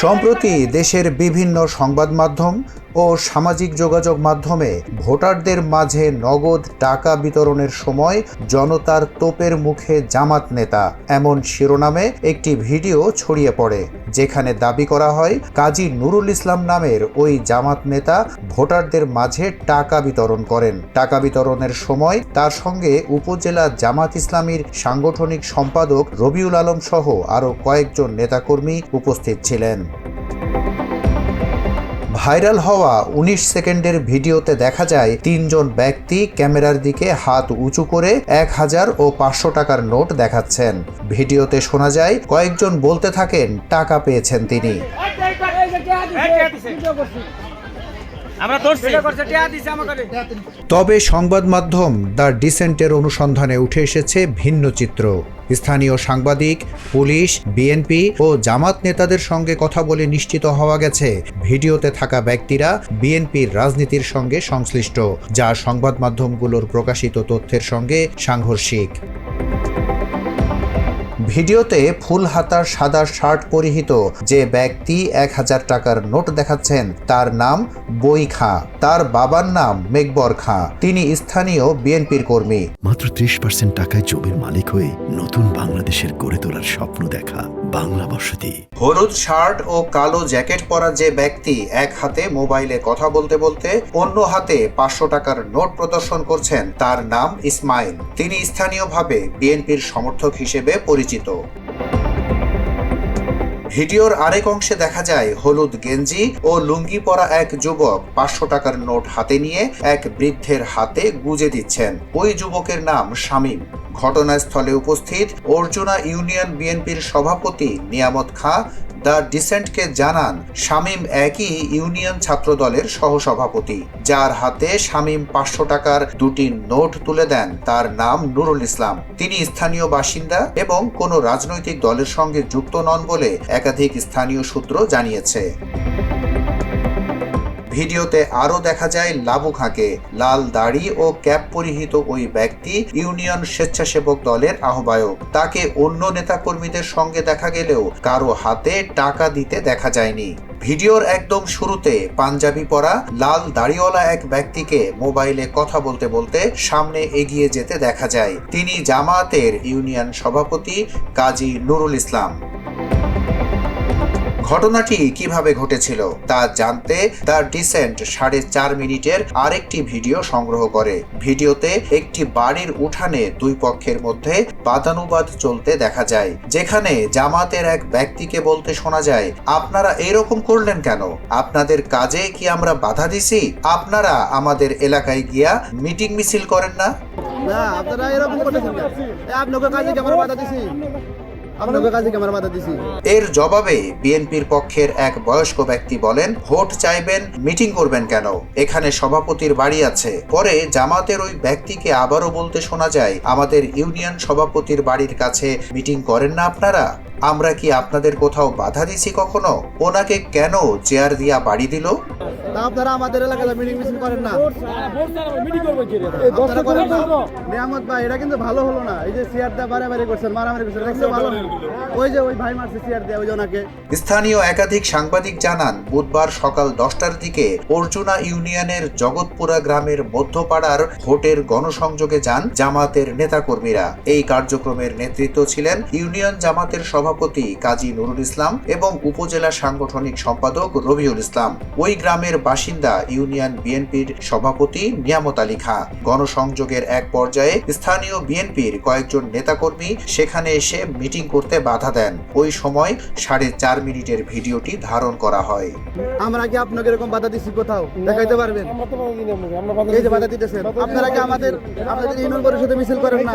সম্প্রতি দেশের বিভিন্ন সংবাদ মাধ্যম ও সামাজিক যোগাযোগ মাধ্যমে ভোটারদের মাঝে নগদ টাকা বিতরণের সময় জনতার তোপের মুখে জামাত নেতা এমন শিরোনামে একটি ভিডিও ছড়িয়ে পড়ে, যেখানে দাবি করা হয় কাজী নুরুল ইসলাম নামের ওই জামাত নেতা ভোটারদের মাঝে টাকা বিতরণ করেন। টাকা বিতরণের সময় তার সঙ্গে উপজেলা জামাত ইসলামীর সাংগঠনিক সম্পাদক রবিউল আলম সহ আরও কয়েকজন নেতাকর্মী উপস্থিত ছিলেন। ভাইরাল হওয়া ১৯ সেকেন্ডের ভিডিওতে দেখা যায় তিনজন ব্যক্তি ক্যামেরার দিকে হাত উঁচু করে ১,০০০ ও ৫০০ টাকার নোট দেখাচ্ছেন। ভিডিওতে শোনা যায় কয়েকজন বলতে থাকেন টাকা পেয়েছেন তিনি। তবে সংবাদ মাধ্যম দ্য ডিসেন্টের অনুসন্ধানে উঠে এসেছে ভিন্ন চিত্র। স্থানীয় সাংবাদিক, পুলিশ, বিএনপি ও জামাত নেতাদের সঙ্গে কথা বলে নিশ্চিত হওয়া গেছে ভিডিওতে থাকা ব্যক্তিরা বিএনপির রাজনীতির সঙ্গে সংশ্লিষ্ট, যা সংবাদ মাধ্যমগুলোর প্রকাশিত তথ্যের সঙ্গে সাংঘর্ষিক। ভিডিওতে ফুল হাতার সাদা শার্ট পরিহিত যে ব্যক্তি ১,০০০ টাকার নোট দেখাচ্ছেন তার নাম বই খাঁ। তার বাবার নাম মেকবর খাঁ। তিনি স্থানীয় বিএনপির কর্মী। মাত্র ৩০% টাকায় জমির মালিক হয়ে নতুন বাংলাদেশের গড়ে তোলার স্বপ্ন দেখা বাংলা বসতি। হলুদ শার্ট ও কালো জ্যাকেট পরা যে ব্যক্তি এক হাতে মোবাইলে কথা বলতে বলতে অন্য হাতে ৫০০ টাকার নোট প্রদর্শন করছেন তার নাম ইসমাইল। তিনি স্থানীয়ভাবে বিএনপির সমর্থক হিসেবে পরিচিত। ভিডিওর আরেক অংশে দেখা যায় হলুদ গেঞ্জি ও লুঙ্গি পরা এক যুবক ৫০০ টাকার নোট হাতে নিয়ে এক বৃদ্ধের হাতে গুজে দিচ্ছেন। ওই যুবকের নাম শামীম। ঘটনাস্থলে উপস্থিত অর্জুনা ইউনিয়ন বিএনপির সভাপতি নিয়ামত খাঁ দ্য ডিসেন্টকে জানান শামীম একই ইউনিয়ন ছাত্র দলের সহসভাপতি। যার হাতে শামীম ৫০০ টাকার দুটি নোট তুলে দেন তার নাম নুরুল ইসলাম। তিনি স্থানীয় বাসিন্দা এবং কোনো রাজনৈতিক দলের সঙ্গে যুক্ত নন বলে একাধিক স্থানীয় সূত্র জানিয়েছে। ভিডিওতে আরও দেখা যায় লাবু খাঁকে। লাল দাড়ি ও ক্যাপ পরিহিত ওই ব্যক্তি ইউনিয়ন স্বেচ্ছাসেবক দলের আহ্বায়ক। তাকে অন্য নেতাকর্মীদের সঙ্গে দেখা গেলেও কারো হাতে টাকা দিতে দেখা যায়নি। ভিডিওর একদম শুরুতে পাঞ্জাবি পরা লাল দাড়িওয়ালা এক ব্যক্তিকে মোবাইলে কথা বলতে বলতে সামনে এগিয়ে যেতে দেখা যায়। তিনি জামায়াতের ইউনিয়ন সভাপতি কাজী নুরুল ইসলাম। ঘটনাটি কিভাবে ঘটেছিল তা জানতে দ্য ডিসেন্ট ৪.৫ মিনিটের আরেকটি ভিডিও সংগ্রহ করে। ভিডিওতে একটি বাড়ির উঠানে দুই পক্ষের মধ্যে বাদানুবাদ চলতে দেখা যায়, যেখানে জামাতের এক ব্যক্তিকে বলতে শোনা যায়, আপনারা এরকম করলেন কেন? আপনাদের কাজে কি আমরা বাধা দিছি? আপনারা আমাদের এলাকায় গিয়া মিটিং মিছিল করেন না? না, আপনারা এরকম করতেছেন কেন? আপনাদের কাজে কি আমরা বাধা দিছি? এর জবাবে বিএনপির পক্ষের এক বয়স্ক ব্যক্তি বলেন, ভোট চাইবেন, মিটিং করবেন কেন? এখানে সভাপতির বাড়ি আছে। পরে জামাতের ওই ব্যক্তিকে আবারও বলতে শোনা যায়, আমাদের ইউনিয়ন সভাপতির বাড়ির কাছে মিটিং করেন না আপনারা? আমরা কি আপনাদের কোথাও বাধা দিছি কখনো? ওনাকে কেন চেয়ার দিয়া বাড়ি দিল? আপনারা আমাদের এলাকায় মিটিং মিছিল করেন না। নিয়ামত ভাই, এটা কিন্তু ভালো হলো না। এই যে চেয়ার দিয়ে বাড়াবাড়ি করছেন, মারামারি করছেন, এটা ভালো না। ওই যে ওই ভাই মারছে চেয়ার দিয়ে, ওই জনাকে। স্থানীয় একাধিক সাংবাদিক জানান, বুধবার সকাল 10টার দিকে অর্জুনা ইউনিয়নের জগৎপুরা গ্রামের মধ্যপাড়ার ভোটের গণসংযোগে যান জামাতের নেতাকর্মীরা। এই কার্যক্রমের নেতৃত্ব ছিলেন ইউনিয়ন জামাতের সভাপতি কাজী নুরুল ইসলাম এবং উপজেলা সাংগঠনিক সম্পাদক রবিউল ইসলাম। ওই গ্রামের বাসিন্দা ইউনিয়ন বিএনপির সভাপতি নিয়ামত আলী খাঁ। গণসংযোগের এক পর্যায়ে স্থানীয় বিএনপির কয়েকজন নেতাকর্মী সেখানে এসে মিটিং করতে বাধা দেন। ওই সময় ৪.৫ মিনিটের ভিডিওটি ধারণ করা হয়। আমরা কি আপনাকে এরকম বাধা দিচ্ছি কোথাও? দেখাইতে পারবেন? এই যে বাধা দিতেছেন, আপনারা কি আমাদের ইউনিয়ন পরিষদে মিছিল করেন না?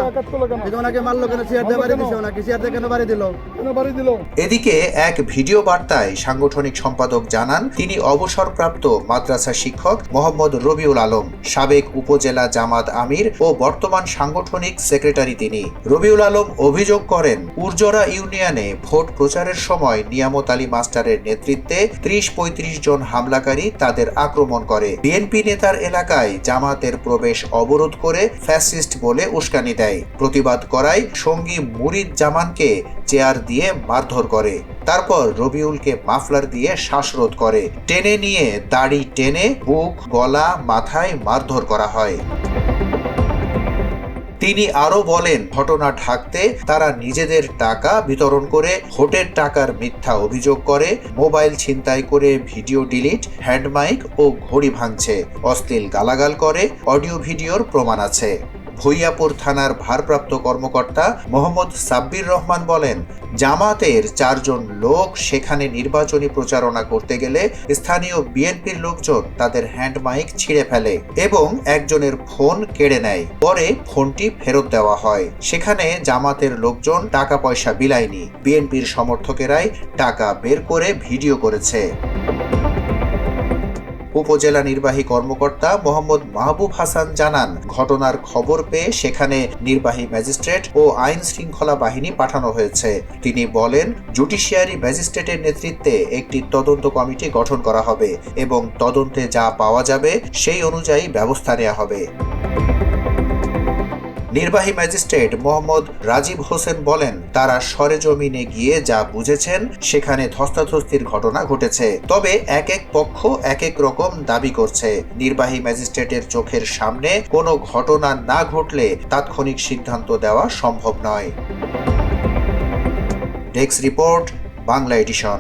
এই যে ওনাকে মারলো কেন? চেয়ার দিয়ে বাড়ি দিছে, ওনাকে চেয়ার দিয়ে কেন বাড়ি দিল? এদিকে এক ভিডিও বার্তায় সাংগঠনিক সম্পাদক জানান, তিনি অবসরপ্রাপ্ত মাদ্রাসা শিক্ষক মোহাম্মদ রবিউল আলম, সাবেক উপজেলা জামাত আমির ও বর্তমান সাংগঠনিক সেক্রেটারি তিনি। রবিউল আলম অভিযোগ করেন, উরজরা ইউনিয়নে ভোট প্রচারের সময় নিয়ামত আলী মাস্টারের নেতৃত্বে ৩০-৩৫ জন হামলাকারী তাদের আক্রমণ করে। বিএনপি নেতার এলাকায় জামাতের প্রবেশ অবরোধ করে ফ্যাসিস্ট বলে উস্কানি দেয়। প্রতিবাদ করায় সঙ্গী মুরিদ জামানকে চেয়ার দিয়ে মারধর করে। তারপর রবিউলকে মাফলার দিয়ে শ্বাসরোধ করে। টেনে নিয়ে দাড়ি টেনে বুক, গলা, মাথায় মারধর করা হয়। তিনি আরো বলেন, ঘটনা ঢাকতে তারা নিজেদের টাকা বিতরণ করে ভোটের টাকার মিথ্যা অভিযোগ করে, মোবাইল ছিনতাই করে ভিডিও ডিলিট, হ্যান্ডমাইক ও ঘড়ি ভাঙছে, অশ্লীল গালাগাল করে, অডিও ভিডিওর প্রমাণ আছে। ভৈয়াপুর থানার ভারপ্রাপ্ত কর্মকর্তা মোহাম্মদ সাব্বির রহমান বলেন, জামাতের 4 জন লোক সেখানে নির্বাচনী প্রচারণা করতে গেলে স্থানীয় বিএনপির লোকজন তাদের হ্যান্ডমাইক ছিঁড়ে ফেলে এবং একজনের ফোন কেড়ে নেয়। পরে ফোনটি ফেরত দেওয়া হয়। সেখানে জামাতের লোকজন টাকা পয়সা বিলায়নি, বিএনপির সমর্থকেরাই টাকা বের করে ভিডিও করেছে। উপজেলা নির্বাহী কর্মকর্তা মোহাম্মদ মাহবুব হাসান জানান, ঘটনার খবর পেয়ে সেখানে নির্বাহী ম্যাজিস্ট্রেট ও আইন শৃঙ্খলা বাহিনী পাঠানো হয়েছে। তিনি বলেন, জুডিশিয়ারি ম্যাজিস্ট্রেটের নেতৃত্বে একটি তদন্ত কমিটি গঠন করা হবে এবং তদন্তে যা পাওয়া যাবে সেই অনুযায়ী ব্যবস্থা নেওয়া হবে। নির্বাহী ম্যাজিস্ট্রেট মোহাম্মদ রাজীব হোসেন বলেন, তারা সরেজমিনে গিয়ে যা বুঝেছেন সেখানে ধস্তাধস্তির ঘটনা ঘটেছে, তবে এক এক পক্ষ এক এক রকম দাবি করছে। নির্বাহী ম্যাজিস্ট্রেটের চোখের সামনে কোনো ঘটনা না ঘটলে তাৎক্ষণিক সিদ্ধান্ত দেওয়া সম্ভব নয়। Desk report, Bangla addition.